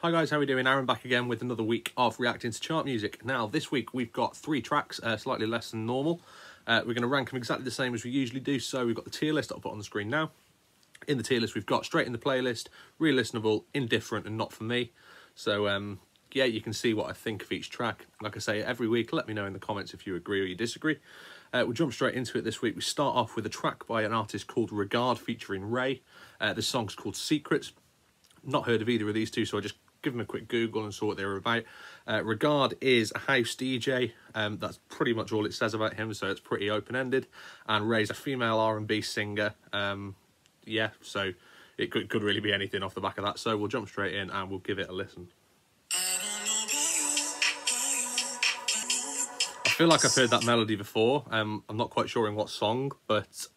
Hi guys, how are we doing? Aaron back again with another week of reacting to chart music. Now this week we've got 3 tracks, slightly less than normal. We're going to rank them exactly the same as we usually do. So we've got the tier list that I'll put on the screen now. In the tier list we've got straight in the playlist, re-listenable, indifferent and not for me. So yeah, you can see what I think of each track. Like I say, every week let me know in the comments if you agree or you disagree. We'll jump straight into it this week. We start off with a track by an artist called Regard featuring Raye. This song's called Secrets. Not heard of either of these two, so I just give them a quick Google and saw what they were about. Regard is a house DJ. That's pretty much all it says about him, so it's pretty open-ended. And Raye's a female R&B singer. Yeah, so it could really be anything off the back of that. So we'll jump straight in and we'll give it a listen. I feel like I've heard that melody before. I'm not quite sure in what song, but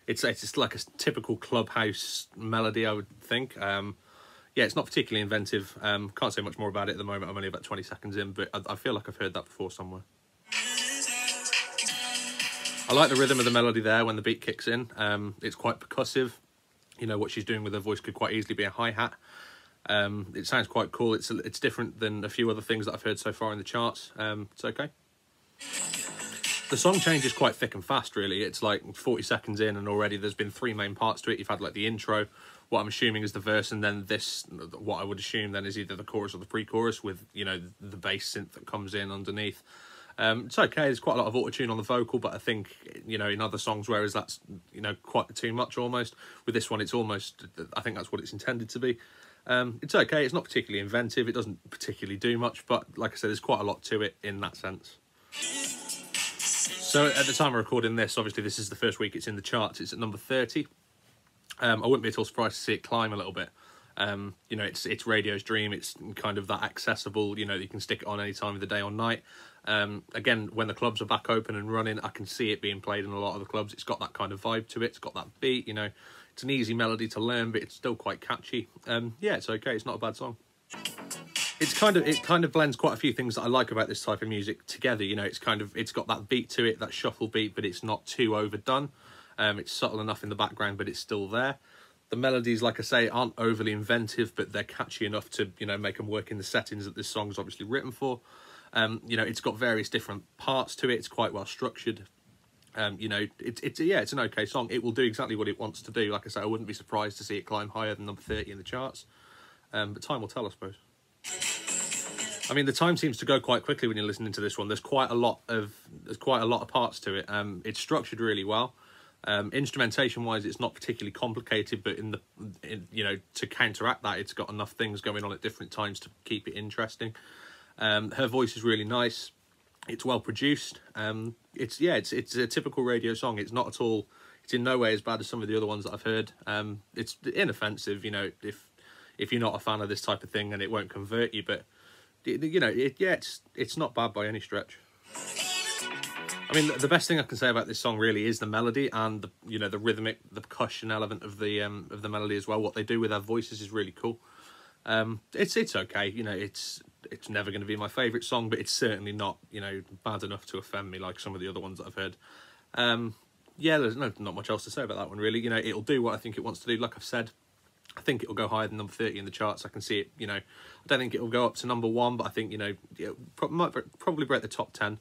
it's like a typical clubhouse melody, I would think. Yeah, it's not particularly inventive. Can't say much more about it at the moment. I'm only about 20 seconds in, but I feel like I've heard that before somewhere. I like the rhythm of the melody there when the beat kicks in. It's quite percussive. You know, what she's doing with her voice could quite easily be a hi-hat. It sounds quite cool. It's different than a few other things that I've heard so far in the charts. It's okay. The song changes quite thick and fast, really. It's like 40 seconds in and already there's been 3 main parts to it. You've had like the intro, what I'm assuming is the verse, and then this, what I would assume then is either the chorus or the pre-chorus with, you know, the bass synth that comes in underneath. It's okay, there's quite a lot of auto-tune on the vocal, but I think, you know, in other songs, whereas that's, you know, quite too much almost, with this one it's almost, I think that's what it's intended to be. It's okay, it's not particularly inventive, it doesn't particularly do much, but like I said, there's quite a lot to it in that sense. So at the time of recording this, obviously this is the first week it's in the charts, it's at number 30. I wouldn't be at all surprised to see it climb a little bit. You know, it's radio's dream, it's kind of that accessible, you know, you can stick it on any time of the day or night. Again, when the clubs are back open and running, I can see it being played in a lot of the clubs. It's got that kind of vibe to it, it's got that beat, you know, it's an easy melody to learn, but it's still quite catchy. Yeah, it's okay, it's not a bad song. It kind of blends quite a few things that I like about this type of music together. You know, it's got that beat to it, that shuffle beat, but it's not too overdone. It's subtle enough in the background, but it's still there. The melodies, like I say, aren't overly inventive, but they're catchy enough to, you know, make them work in the settings that this song's obviously written for. You know, it's got various different parts to it. It's quite well structured. You know, it's an okay song. It will do exactly what it wants to do. Like I say, I wouldn't be surprised to see it climb higher than number 30 in the charts. But time will tell, I suppose. I mean, the time seems to go quite quickly when you're listening to this one. There's quite a lot of parts to it. It's structured really well. Instrumentation wise, it's not particularly complicated, but you know, to counteract that, it's got enough things going on at different times to keep it interesting. Her voice is really nice. It's well produced. It's a typical radio song. It's not at all, it's in no way as bad as some of the other ones that I've heard. It's inoffensive, you know, if you're not a fan of this type of thing, and it won't convert you, but you know, it's not bad by any stretch. I mean, the best thing I can say about this song really is the melody and the rhythmic, the percussion element of the melody as well. What they do with their voices is really cool. It's okay, you know, it's never going to be my favourite song, but it's certainly not, you know, bad enough to offend me like some of the other ones that I've heard. Yeah, there's not much else to say about that one really. You know, it'll do what I think it wants to do. Like I've said, I think it'll go higher than number 30 in the charts. I can see it, you know. I don't think it'll go up to number 1, but I think, you know, it might probably break the top 10.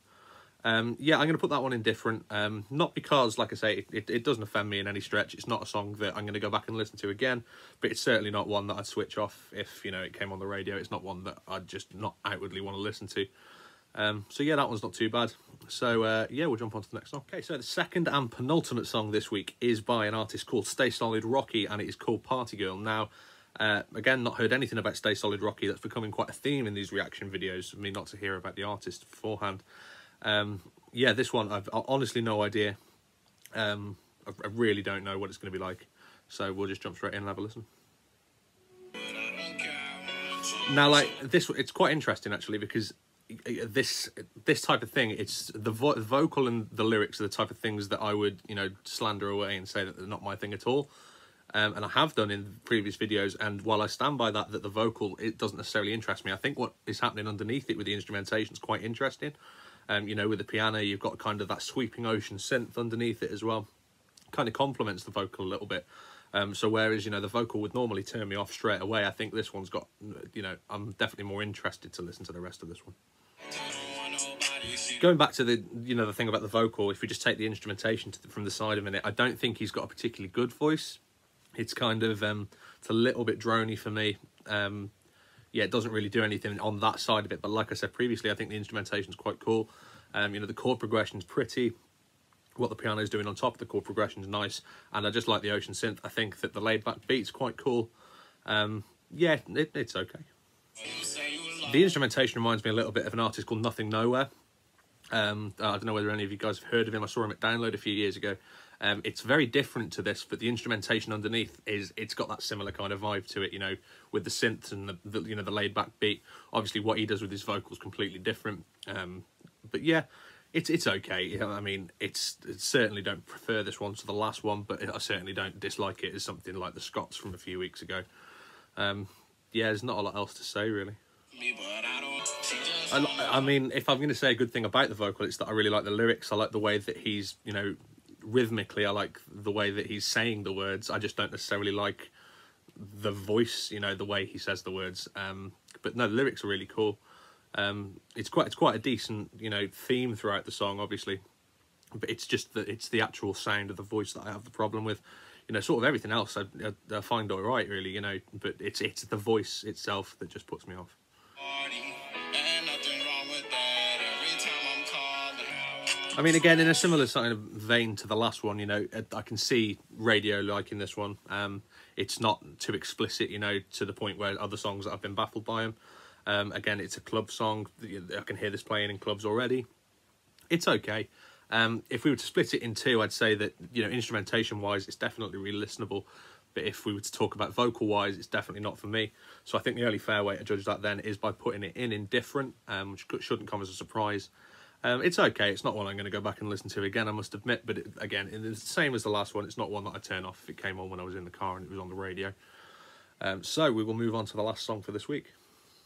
Yeah, I'm going to put that one in different. Not because, like I say, it doesn't offend me in any stretch. It's not a song that I'm going to go back and listen to again, but it's certainly not one that I'd switch off if, you know, it came on the radio. It's not one that I'd just not outwardly want to listen to. So yeah, that one's not too bad. So yeah, we'll jump on to the next song. Okay, so the second and penultimate song this week is by an artist called StaySolidRocky, and it is called Party Girl. Now, again, not heard anything about StaySolidRocky. That's becoming quite a theme in these reaction videos. I mean, not to hear about the artist beforehand. Yeah, this one, I've honestly no idea. I really don't know what it's going to be like. So we'll just jump straight in and have a listen. Now, like, it's quite interesting, actually, because this type of thing, it's the vocal and the lyrics are the type of things that I would, you know, slander away and say that they're not my thing at all. And I have done in previous videos, and while I stand by that the vocal, it doesn't necessarily interest me. I think what is happening underneath it with the instrumentation is quite interesting. You know, with the piano, you've got kind of that sweeping ocean synth underneath it as well. Kind of complements the vocal a little bit. So whereas, you know, the vocal would normally turn me off straight away, I think this one's got, you know, I'm definitely more interested to listen to the rest of this one. Going back to the, you know, the thing about the vocal, if we just take the instrumentation from the side a minute, I don't think he's got a particularly good voice. It's kind of, it's a little bit drony for me. Yeah, it doesn't really do anything on that side of it. But like I said previously, I think the instrumentation's quite cool. You know, the chord progression's pretty. What the piano's doing on top of the chord progression's nice. And I just like the ocean synth. I think that the laid-back beat's quite cool. Yeah, it's okay. The instrumentation reminds me a little bit of an artist called Nothing Nowhere. I don't know whether any of you guys have heard of him. I saw him at Download a few years ago. It's very different to this, but the instrumentation underneath it's got that similar kind of vibe to it, you know, with the synths and the you know, the laid back beat. Obviously what he does with his vocals completely different. But yeah, it's okay. You know, I mean, it's certainly don't prefer this one to the last one, but I certainly don't dislike it as something like the Scots from a few weeks ago. Yeah, there's not a lot else to say really. I mean, if I'm going to say a good thing about the vocal, it's that I really like the lyrics. I like the way that he's, you know, rhythmically, I like the way that he's saying the words. I just don't necessarily like the voice, you know, the way he says the words. But no, the lyrics are really cool. It's quite a decent, you know, theme throughout the song, obviously. But it's just that it's the actual sound of the voice that I have the problem with. You know, sort of everything else I find all right, really, you know. But it's the voice itself that just puts me off. I mean, again, in a similar kind of vein to the last one, you know, I can see radio liking this one. It's not too explicit, you know, to the point where other songs that I've been baffled by them. Again, it's a club song. I can hear this playing in clubs already. It's okay. If we were to split it in two, I'd say that, you know, instrumentation-wise, it's definitely re-listenable. But if we were to talk about vocal-wise, it's definitely not for me. So I think the only fair way to judge that then is by putting it in indifferent, which shouldn't come as a surprise. It's okay. It's not one I'm going to go back and listen to again, I must admit. But again, it's the same as the last one. It's not one that I turn off if it came on when I was in the car and it was on the radio. So we will move on to the last song for this week.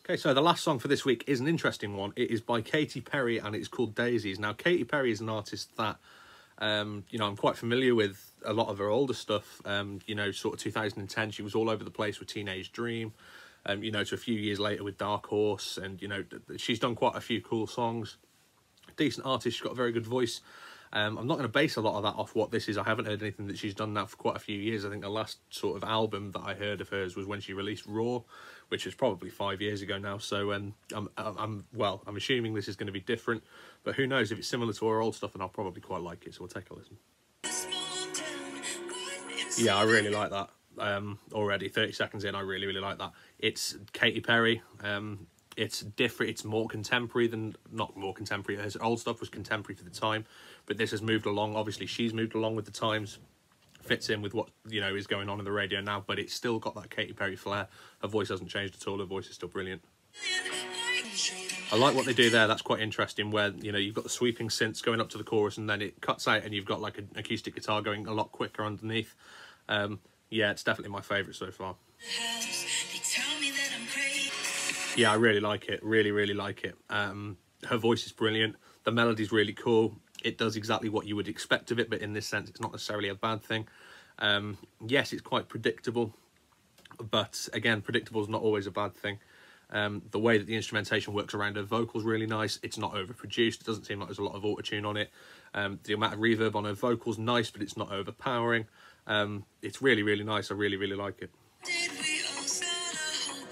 Okay, so the last song for this week is an interesting one. It is by Katy Perry and it's called Daisies. Now, Katy Perry is an artist that, you know, I'm quite familiar with a lot of her older stuff. You know, sort of 2010, she was all over the place with Teenage Dream. You know, to a few years later with Dark Horse. And, you know, she's done quite a few cool songs. Decent artist, she's got a very good voice. I'm not going to base a lot of that off what this is. I haven't heard anything that she's done now for quite a few years. I think the last sort of album that I heard of hers was when she released Raw, which is probably 5 years ago now. So I'm assuming this is going to be different, but who knows? If it's similar to her old stuff, then I'll probably quite like it. So we'll take a listen. Yeah, I really like that. Already 30 seconds in, I really like that. It's Katy Perry. It's different. It's more contemporary than, not more contemporary. Her old stuff was contemporary for the time, but this has moved along. Obviously, she's moved along with the times. Fits in with what, you know, is going on in the radio now, but it's still got that Katy Perry flair. Her voice hasn't changed at all. Her voice is still brilliant. I like what they do there. That's quite interesting, where, you know, you've got the sweeping synths going up to the chorus and then it cuts out and you've got like an acoustic guitar going a lot quicker underneath. Yeah, it's definitely my favourite so far. Yeah, I really like it. Really like it. Her voice is brilliant. The melody's really cool. It does exactly what you would expect of it, but in this sense, it's not necessarily a bad thing. Yes, it's quite predictable, but again, predictable is not always a bad thing. The way that the instrumentation works around her vocals really nice. It's not overproduced. It doesn't seem like there's a lot of auto-tune on it. The amount of reverb on her vocals nice, but it's not overpowering. It's really nice. I really like it.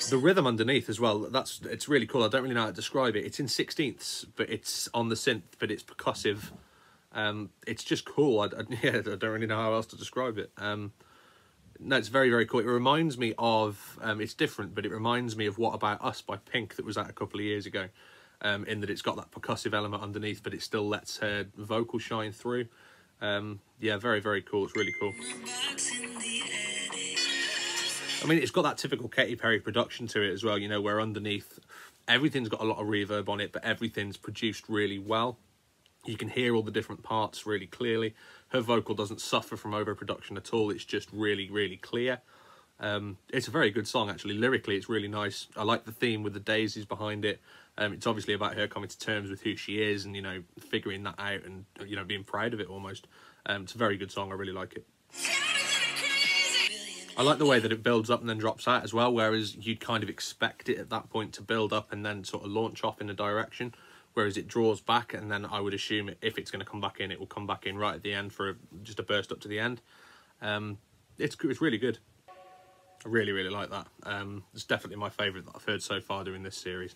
The rhythm underneath as well, it's really cool. I don't really know how to describe it. It's in 16ths, but it's on the synth, but it's percussive. It's just cool. I don't really know how else to describe it. No, it's very cool. It reminds me of, it's different, but it reminds me of What About Us by Pink that was out a couple of years ago, in that it's got that percussive element underneath, but it still lets her vocal shine through. Yeah, very cool. It's really cool. I mean, it's got that typical Katy Perry production to it as well, you know, where underneath everything's got a lot of reverb on it, but everything's produced really well. You can hear all the different parts really clearly. Her vocal doesn't suffer from overproduction at all. It's just really clear. It's a very good song, actually. Lyrically, it's really nice. I like the theme with the daisies behind it. It's obviously about her coming to terms with who she is and, you know, figuring that out and, you know, being proud of it almost. It's a very good song. I really like it. I like the way that it builds up and then drops out as well, whereas you'd kind of expect it at that point to build up and then sort of launch off in a direction, whereas it draws back, and then I would assume if it's going to come back in, it will come back in right at the end for just a burst up to the end. It's really good. I really, really like that. It's definitely my favourite that I've heard so far during this series.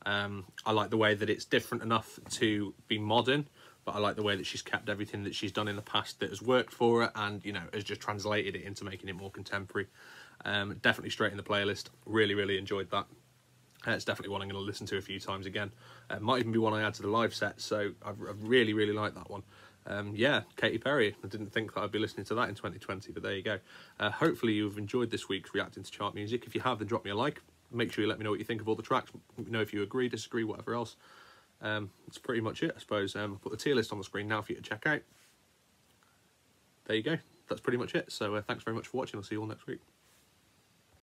I like the way that it's different enough to be modern, but I like the way that she's kept everything that she's done in the past that has worked for her, and, you know, has just translated it into making it more contemporary. Definitely straight in the playlist. Really, really enjoyed that. It's definitely one I'm going to listen to a few times again. Might even be one I add to the live set, so I've really, really liked that one. Yeah, Katy Perry. I didn't think that I'd be listening to that in 2020, but there you go. Hopefully you've enjoyed this week's Reacting to Chart Music. If you have, then drop me a like. Make sure you let me know what you think of all the tracks. Let me know if you agree, disagree, whatever else. That's pretty much it, I suppose. I'll put the tier list on the screen now for you to check out. There you go. That's pretty much it. So thanks very much for watching. I'll see you all next week.